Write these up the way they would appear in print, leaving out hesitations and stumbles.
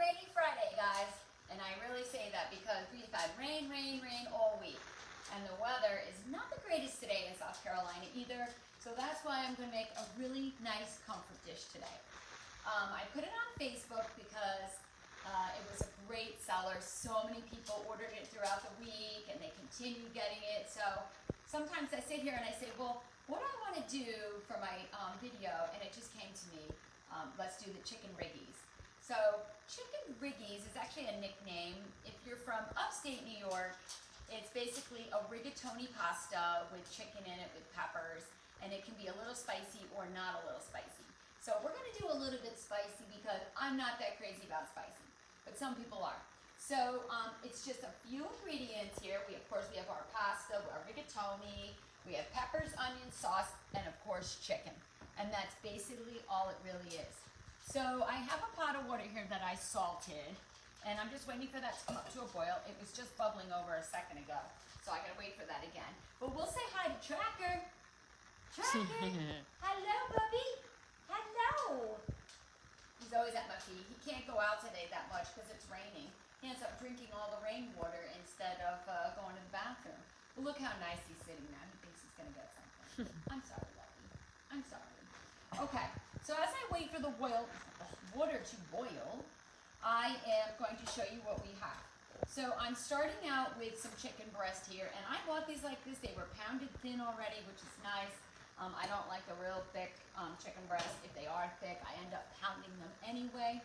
rainy Friday, guys. And I really say that because we've had rain, rain, rain all week. And the weather is not the greatest today in South Carolina either. So that's why I'm going to make a really nice comfort dish today. I put it on Facebook because it was a great seller. So many people ordered it throughout the week and they continued getting it. So sometimes I sit here and I say, well, what do I want to do for my video? And it just came to me, let's do the chicken Riggies. So chicken Riggies is actually a nickname. If you're from upstate New York, it's basically a rigatoni pasta with chicken in it with peppers, and it can be a little spicy or not a little spicy. So we're going to do a little bit spicy because I'm not that crazy about spicy, but some people are. So it's just a few ingredients here. Of course, we have our pasta, our rigatoni, we have peppers, onion, sauce, and of course chicken. And that's basically all it really is. So I have a pot of water here that I salted, and I'm just waiting for that to come up to a boil. It was just bubbling over a second ago, so I gotta wait for that again. But we'll say hi to Tracker. Tracker, hello, Bubby. Hello. He's always at my feet. He can't go out today that much because it's raining. He ends up drinking all the rainwater instead of going to the bathroom. But look how nice he's sitting now. He thinks he's gonna get something. I'm sorry, Bubby. I'm sorry. Okay, so as I wait for the water to boil, I am going to show you what we have. So I'm starting out with some chicken breast here, and I bought these like this. They were pounded thin already, which is nice. I don't like the real thick chicken breast. If they are thick, I end up pounding them anyway.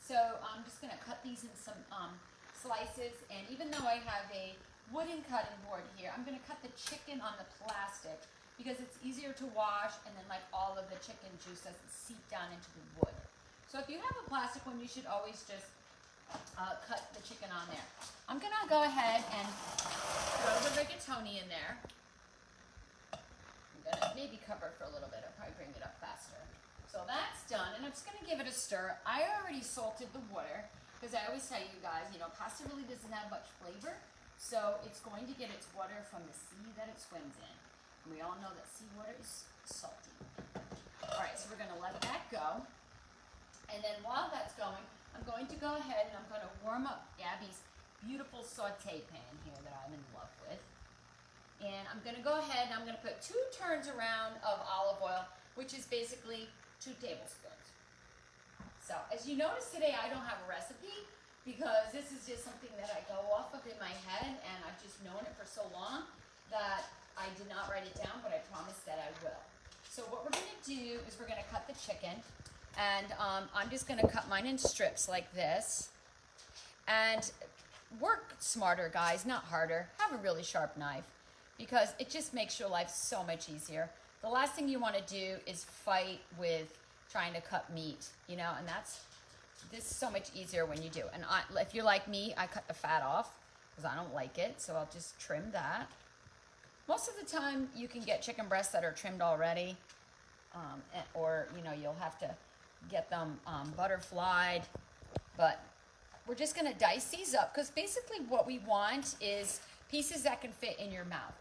So I'm just gonna cut these in some slices, and even though I have a wooden cutting board here, I'm gonna cut the chicken on the plastic because it's easier to wash, and then like all of the chicken juice doesn't seep down into the wood. So if you have a plastic one, you should always just cut the chicken on there. I'm gonna go ahead and throw the rigatoni in there. I'm gonna maybe cover it for a little bit. I'll probably bring it up faster. So that's done, and I'm just gonna give it a stir. I already salted the water because I always tell you guys, you know, pasta really doesn't have much flavor, so it's going to get its water from the sea that it swims in. And we all know that seawater is salty. All right, so we're gonna let that go. And then while that's going, I'm going to go ahead and I'm going to warm up Abby's beautiful saute pan here that I'm in love with. And I'm going to go ahead and I'm going to put 2 turns around of olive oil, which is basically 2 tablespoons. So as you notice today, I don't have a recipe because this is just something that I go off of in my head, and I've just known it for so long that I did not write it down, but I promised that I will. So what we're going to do is we're going to cut the chicken. And I'm just going to cut mine in strips like this. And work smarter, guys, not harder. Have a really sharp knife because it just makes your life so much easier. The last thing you want to do is fight with trying to cut meat, you know, and this is so much easier when you do. And if you're like me, I cut the fat off because I don't like it, so I'll just trim that. Most of the time, you can get chicken breasts that are trimmed already, or, you know, you'll have to get them butterflied, but we're just going to dice these up because basically what we want is pieces that can fit in your mouth.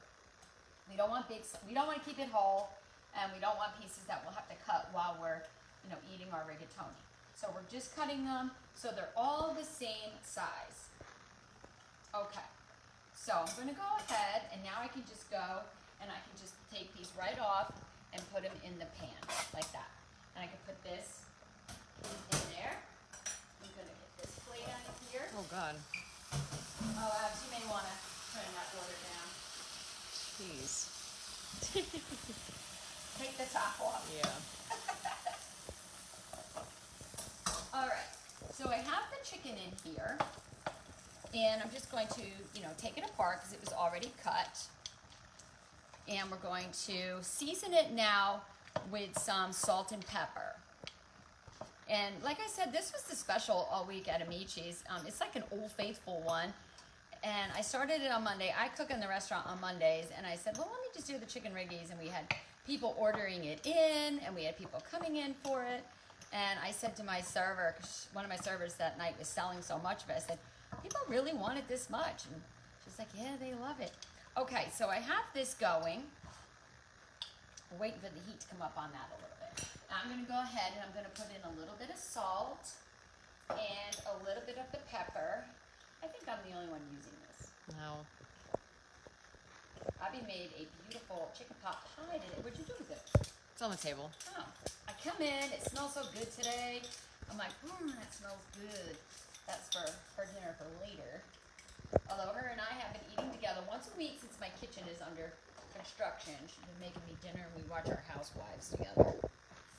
We don't want we don't want to keep it whole, and we don't want pieces that we'll have to cut while we're, you know, eating our rigatoni. So we're just cutting them so they're all the same size. Okay, so I'm going to go ahead, and now I can just go and I can just take these right off and put them in the pan like that. And I can put this in there. I'm going to get this plate out of here. Oh, God. Oh, Abs, you may want to turn that water down. Jeez. Take the top off. Yeah. All right. So I have the chicken in here. And I'm just going to, you know, take it apart because it was already cut. And we're going to season it now with some salt and pepper. And like I said, this was the special all week at Amici's. It's like an Old Faithful one. And I started it on Monday. I cook in the restaurant on Mondays. And I said, well, let me just do the chicken Riggies. And we had people ordering it in. And we had people coming in for it. And I said to my server, 'cause one of my servers that night was selling so much of it, I said, people really want it this much. And she's like, yeah, they love it. Okay, so I have this going. We're waiting for the heat to come up on that a little bit. Now I'm going to go ahead and I'm going to put in a little bit of salt and a little only one using this. No. Abby made a beautiful chicken pot pie today. What'd you do with it? It's on the table. Oh, I come in, it smells so good today. I'm like, that smells good. That's for dinner for later. Although her and I have been eating together once a week since my kitchen is under construction. She's been making me dinner and we watch our housewives together.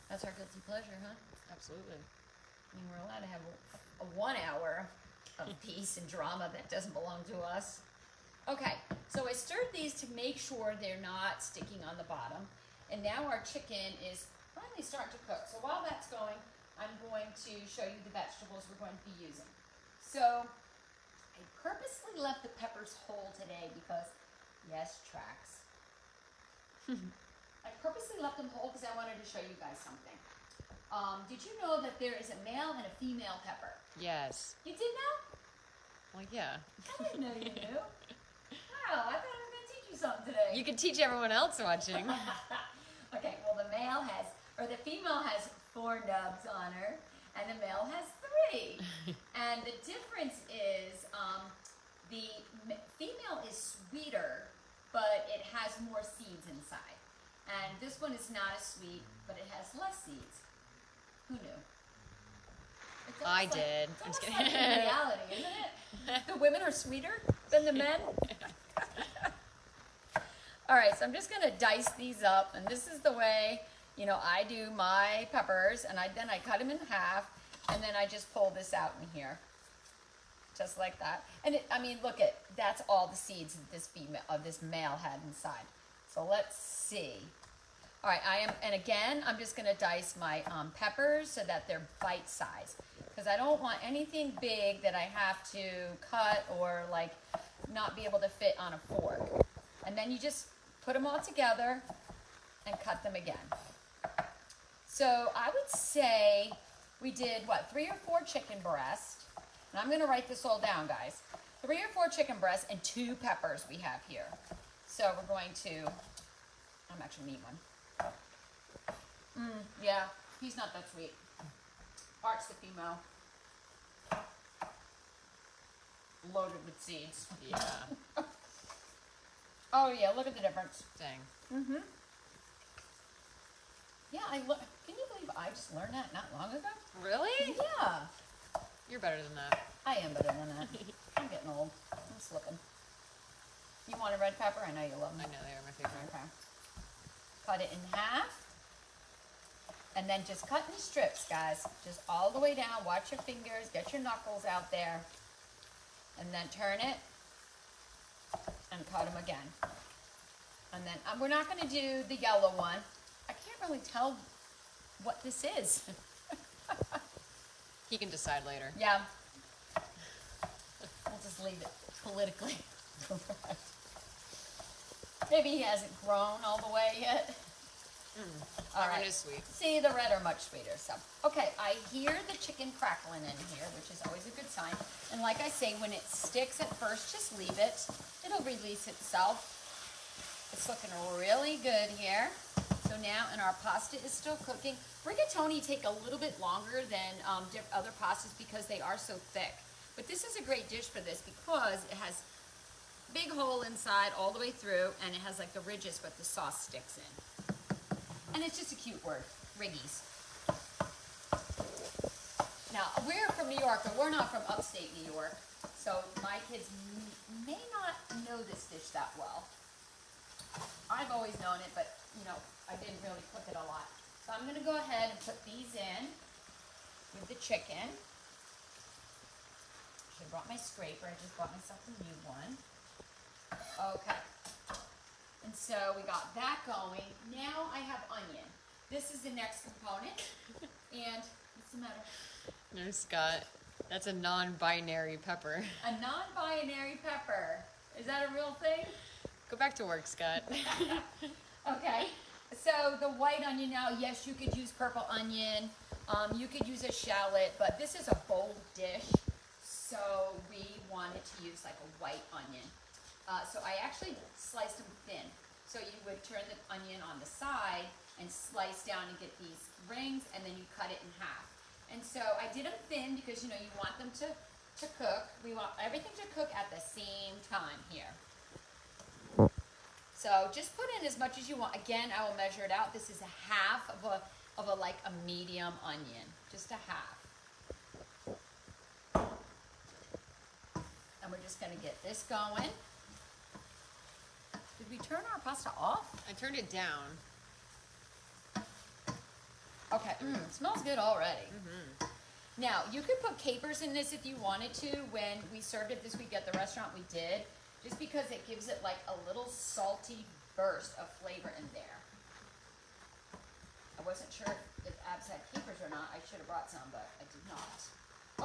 That's our guilty pleasure, huh? Absolutely. I mean, we're allowed to have a 1 hour of peace and drama that doesn't belong to us. Okay, so I stirred these to make sure they're not sticking on the bottom. And now our chicken is finally starting to cook. So while that's going, I'm going to show you the vegetables we're going to be using. So I purposely left the peppers whole today because, yes, tracks. I purposely left them whole because I wanted to show you guys something. Did you know that there is a male and a female pepper? Yes. You did know? Well, yeah. I didn't know you knew. Wow, I thought I was going to teach you something today. You can teach everyone else watching. Okay, well the female has 4 nubs on her, and the male has 3. And the difference is the female is sweeter, but it has more seeds inside. And this one is not as sweet, but it has less seeds. Who knew? It's I almost did. It's I'm just almost like kidding. in reality, isn't it? The women are sweeter than the men. All right, so I'm just gonna dice these up, and this is the way, I do my peppers, and then I cut them in half, and then I just pull this out in here, just like that. And look that's all the seeds that this male had inside. So let's see. All right, I'm just gonna dice my peppers so that they're bite size, because I don't want anything big that I have to cut or like not be able to fit on a fork. And then you just put them all together and cut them again. So I would say we did 3 or 4 chicken breasts, and I'm gonna write this all down, guys. 3 or 4 chicken breasts and 2 peppers we have here. So we're going to, I'm actually need one. Yeah, he's not that sweet. Art's the female. Loaded with seeds. Yeah. Oh yeah, look at the difference. Dang. Mm-hmm. Yeah, can you believe I just learned that not long ago? Really? Yeah. You're better than that. I am better than that. I'm getting old. I'm slipping. You want a red pepper? I know you love them. I know they are my favorite. Okay. Cut it in half. And then just cut in strips, guys. Just all the way down. Watch your fingers. Get your knuckles out there. And then turn it. And cut them again. And then we're not going to do the yellow one. I can't really tell what this is. He can decide later. Yeah. We'll just leave it politically correct. Maybe he hasn't grown all the way yet. All That right. one is sweet. See, the red are much sweeter. So, okay, I hear the chicken crackling in here, which is always a good sign. And like I say, when it sticks at first, just leave it. It'll release itself. It's looking really good here. So now, and our pasta is still cooking. Rigatoni take a little bit longer than other pastas because they are so thick. But this is a great dish for this because it has big hole inside all the way through, and it has like the ridges, but the sauce sticks in. And it's just a cute word, Riggies. Now, we're from New York, but we're not from upstate New York. So my kids may not know this dish that well. I've always known it, but I didn't really cook it a lot. So I'm gonna go ahead and put these in with the chicken. Should have brought my scraper, I just bought myself a new one. Okay. And so we got that going. Now I have onion. This is the next component. And what's the matter? No, Scott. That's a non-binary pepper. A non-binary pepper. Is that a real thing? Go back to work, Scott. Okay. So the white onion now, yes, you could use purple onion. You could use a shallot, but this is a bold dish. So we wanted to use like a white onion. So I actually sliced them thin. So you would turn the onion on the side and slice down and get these rings, and then you cut it in half. And so I did them thin because you want them to to cook. We want everything to cook at the same time here. So just put in as much as you want. Again, I will measure it out. This is a half of a like a medium onion, just a half. And we're just gonna get this going. Did we turn our pasta off? I turned it down. Okay, it smells good already. Now, you could put capers in this if you wanted to. When we served it this week at the restaurant, we did. Just because it gives it like a little salty burst of flavor in there. I wasn't sure if Abs had capers or not. I should have brought some, but I did not.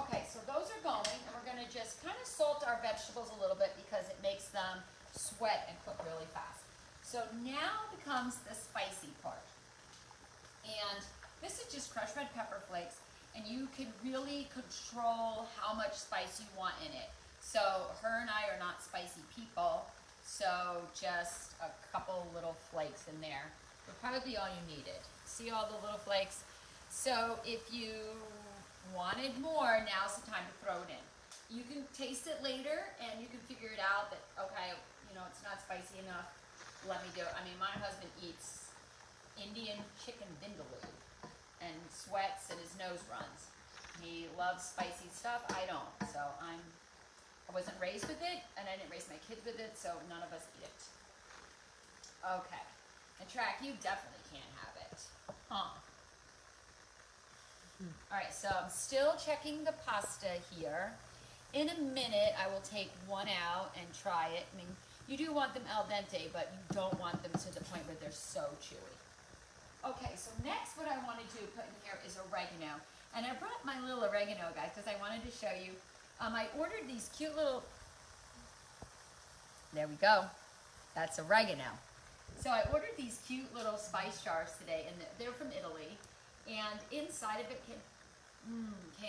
Okay, so those are going, and we're gonna just kind of salt our vegetables a little bit because it makes them sweat and cook really fast. So now becomes the spicy part. And this is just crushed red pepper flakes, and you can really control how much spice you want in it. So her and I are not spicy people, so just a couple little flakes in there would probably be all you needed. See all the little flakes? So if you wanted more, now's the time to throw it in. You can taste it later, and you can figure it out that, okay, you know, it's not spicy enough. Let me do it. I mean, my husband eats Indian chicken vindaloo and sweats and his nose runs. He loves spicy stuff. I don't. So I wasn't raised with it, and I didn't raise my kids with it, so none of us eat it. Okay. And Track, you definitely can't have it. Huh. All right, so I'm still checking the pasta here. In a minute, I will take one out and try it. I mean, you do want them al dente, but you don't want them to the point where they're so chewy. Okay, so next what I wanted to put in here is oregano. And I brought my little oregano, guys, because I wanted to show you. I ordered these cute little, there we go. That's oregano. So I ordered these cute little spice jars today, and they're from Italy. And inside of it came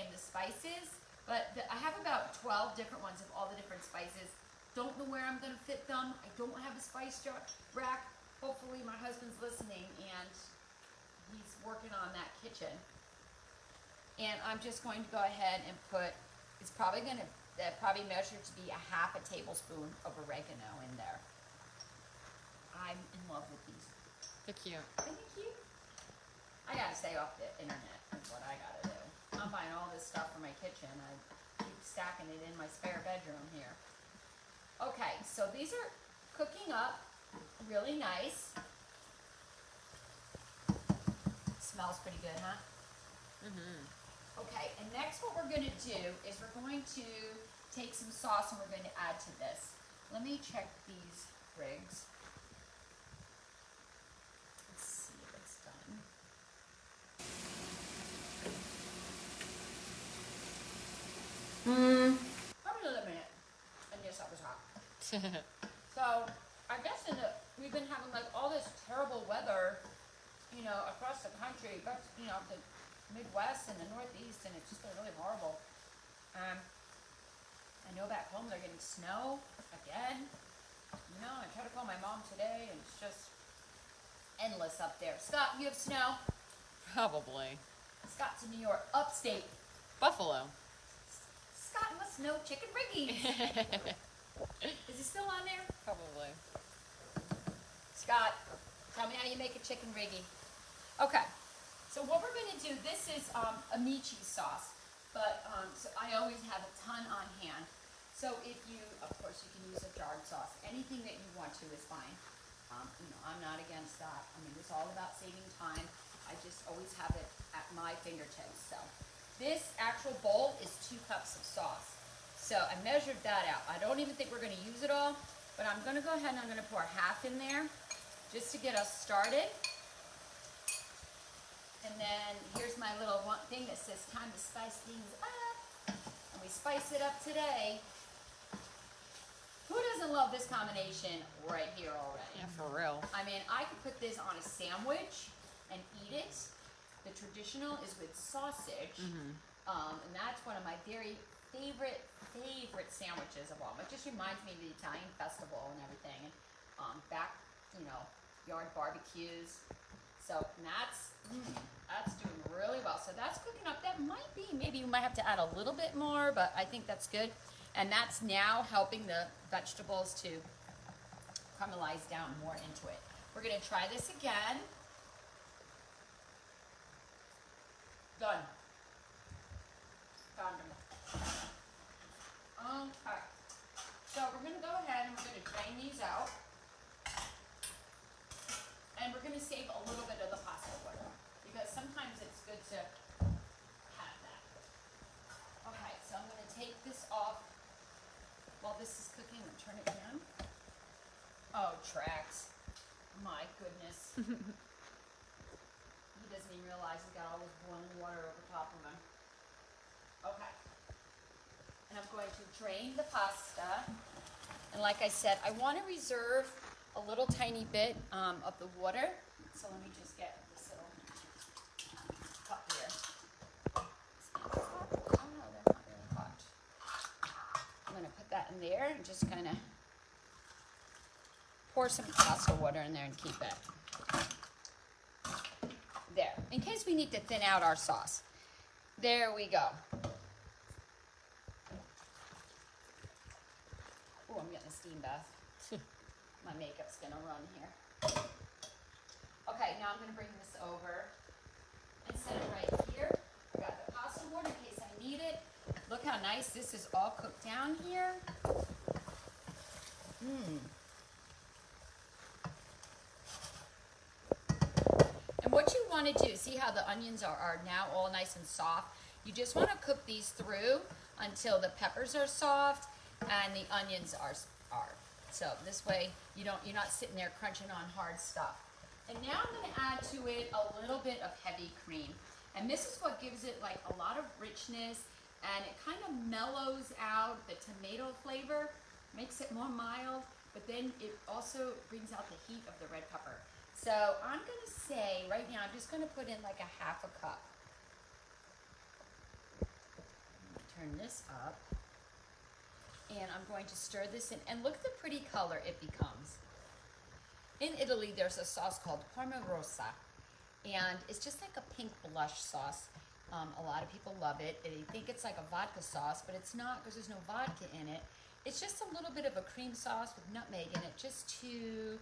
the spices, but I have about 12 different ones of all the different spices. Don't know where I'm going to fit them. I don't have a spice jar rack. Hopefully my husband's listening, and he's working on that kitchen. And I'm just going to go ahead and put, it's probably going to, probably measured to be a half a tablespoon of oregano in there. I'm in love with these. They're cute. Isn't it cute? I gotta stay off the internet, is what I gotta do. I'm buying all this stuff for my kitchen. I keep stacking it in my spare bedroom here. Okay, so these are cooking up really nice. Smells pretty good, huh? Okay, and next what we're gonna do is we're going to take some sauce and we're going to add to this. Let me check these Riggs. Let's see if it's done. Probably another minute. And yes, that was hot. So, I guess we've been having like all this terrible weather, you know, across the country, but you know, the Midwest and the Northeast, and it's just been really horrible. I know back home they're getting snow again. You know, I tried to call my mom today, and it's just endless up there. Scott, you have snow? Probably. Scott's in New York, upstate. Buffalo. Scott must know Chicken Riggies. Is he still on there? Probably. Scott, tell me how you make a chicken riggie. Okay, so what we're going to do, this is amici sauce, but so I always have a ton on hand. So if you, of course, you can use a jarred sauce. Anything that you want to is fine. You know, I'm not against that. I mean, it's all about saving time. I just always have it at my fingertips. So this actual bowl is 2 cups of sauce. So I measured that out. I don't even think we're going to use it all, but I'm going to go ahead and I'm going to pour half in there just to get us started. And then here's my little thing that says time to spice things up. And we spice it up today. Who doesn't love this combination right here already? Yeah, for real. I mean, I could put this on a sandwich and eat it. The traditional is with sausage. And that's one of my very favorite sandwiches of all. It just reminds me of the Italian festival and everything. And back, you know, yard barbecues. So that's doing really well. So that's cooking up. That might be, maybe you might have to add a little bit more, but I think that's good. And that's now helping the vegetables to caramelize down more into it. We're gonna try this again. Done. Done. Okay. So we're gonna go ahead and we're gonna drain these out. And we're gonna save a little bit of the pasta water because sometimes it's good to have that. Okay, so I'm gonna take this off while this is cooking and turn it down. Oh, tracks. My goodness. He doesn't even realize he's got all this boiling water over top of him. Okay. And I'm going to drain the pasta. And like I said, I want to reserve a little tiny bit of the water. So let me just get this little cup here. Oh no, they're not really hot. I'm going to put that in there and just kind of pour some pasta water in there and keep it. There, in case we need to thin out our sauce. There we go. Oh, I'm getting a steam bath. My makeup's gonna run here. Okay, now I'm gonna bring this over and set it right here. I got the pasta water in case I need it. Look how nice this is all cooked down here. And what you want to do, see how the onions are now all nice and soft? You just want to cook these through until the peppers are soft and the onions are. So this way you're not sitting there crunching on hard stuff. And now I'm going to add to it a little bit of heavy cream. And this is what gives it like a lot of richness, and it kind of mellows out the tomato flavor, makes it more mild, but then it also brings out the heat of the red pepper. So I'm going to say right now, I'm just going to put in like a half a cup. Turn this up. And I'm going to stir this in. And look at the pretty color it becomes. In Italy, there's a sauce called Rosa. And it's just like a pink blush sauce. A lot of people love it. They think it's like a vodka sauce, but it's not because there's no vodka in it. It's just a little bit of a cream sauce with nutmeg in it just to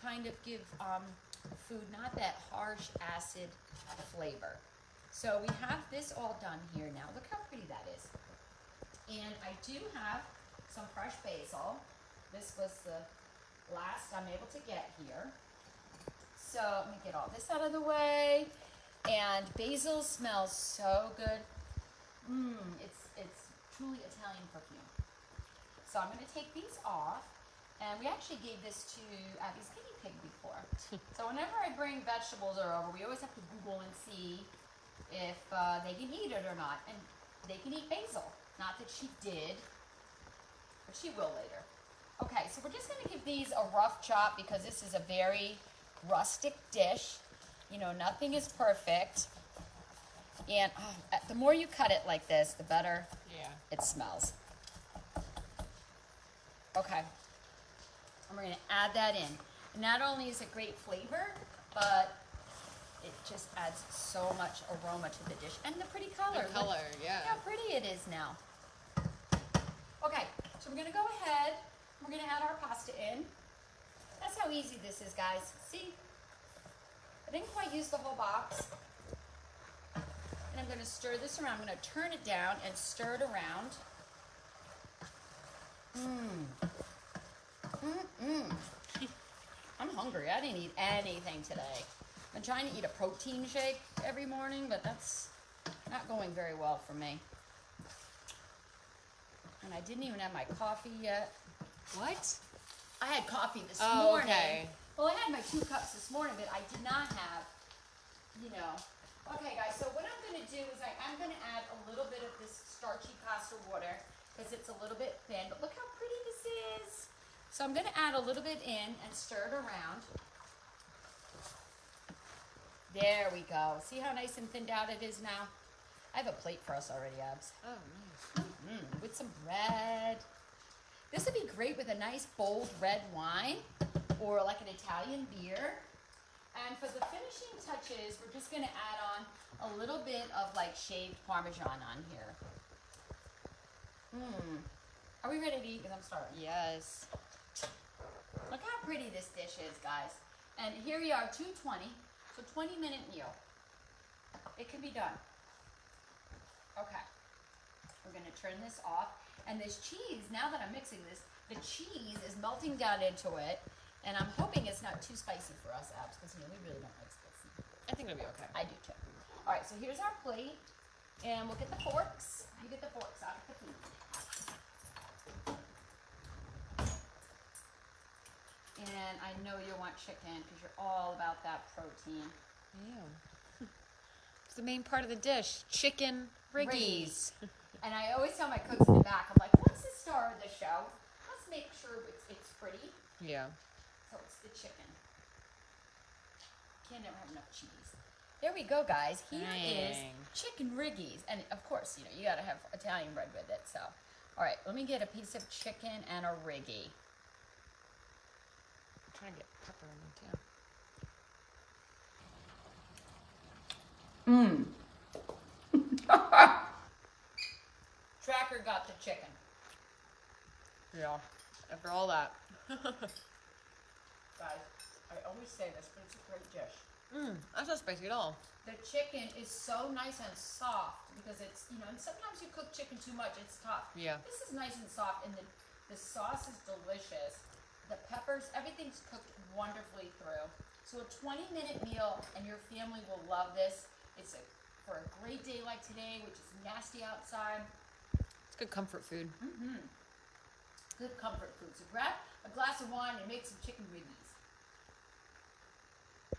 kind of give food not that harsh acid flavor. So we have this all done here now. Look how pretty that is. And I do have some fresh basil. This was the last I'm able to get here. So let me get all this out of the way. And basil smells so good. It's truly Italian perfume. So I'm going to take these off. And we actually gave this to Abby's guinea pig before. So whenever I bring vegetables over, we always have to Google and see if they can eat it or not. And they can eat basil. Not that she did, but she will later. Okay, so we're just going to give these a rough chop because this is a very rustic dish. You know, nothing is perfect. And the more you cut it like this, the better it smells. Okay. And we're going to add that in. And not only is it great flavor, but it just adds so much aroma to the dish. And the pretty color. The color, yeah. Look how pretty it is now. Okay, so we're going to go ahead. We're going to add our pasta in. That's how easy this is, guys. See? I didn't quite use the whole box. And I'm going to stir this around. I'm going to turn it down and stir it around. I'm hungry. I didn't eat anything today. I'm trying to eat a protein shake every morning, but that's not going very well for me. And I didn't even have my coffee yet. What? I had coffee this morning. Okay. Well, I had my 2 cups this morning, but I did not have, you know. Okay, guys, so what I'm going to do is I'm going to add a little bit of this starchy pasta water because it's a little bit thin. But look how pretty this is. So I'm going to add a little bit in and stir it around. There we go. See how nice and thinned out it is now? I have a plate for us already, Abs. Oh, nice. With some red. This would be great with a nice bold red wine or like an Italian beer. And for the finishing touches, we're just gonna add on a little bit of like shaved Parmesan on here. Are we ready to eat? Because I'm starving. Yes. Look how pretty this dish is, guys. And here we are, 220, so 20-minute meal. It can be done. Okay, we're gonna turn this off. And this cheese, now that I'm mixing this, the cheese is melting down into it. And I'm hoping it's not too spicy for us, Abs, because we really don't like spicy. I think it'll be okay. I do too. All right, so here's our plate. And we'll get the forks. You get the forks, I'll get the food. And I know you want chicken because you're all about that protein. Yeah. It's the main part of the dish. Chicken Riggies. And I always tell my cooks in the back, I'm like, what's the star of the show? Let's make sure it's pretty. Yeah. So it's the chicken. Can't never have enough cheese. There we go, guys. Here is chicken Riggies. And of course, you gotta have Italian bread with it, so. All right, let me get a piece of chicken and a Riggie. I'm trying to get pepper in them too. Tracker got the chicken. Yeah. After all that. Guys, I always say this, but it's a great dish. That's not spicy at all. The chicken is so nice and soft because it's, and sometimes you cook chicken too much, it's tough. Yeah. This is nice and soft, and the sauce is delicious. The peppers, everything's cooked wonderfully through. So a 20-minute meal, and your family will love this. It's for a great day like today, which is nasty outside. It's good comfort food. Good comfort food. So grab a glass of wine and make some chicken Riggies.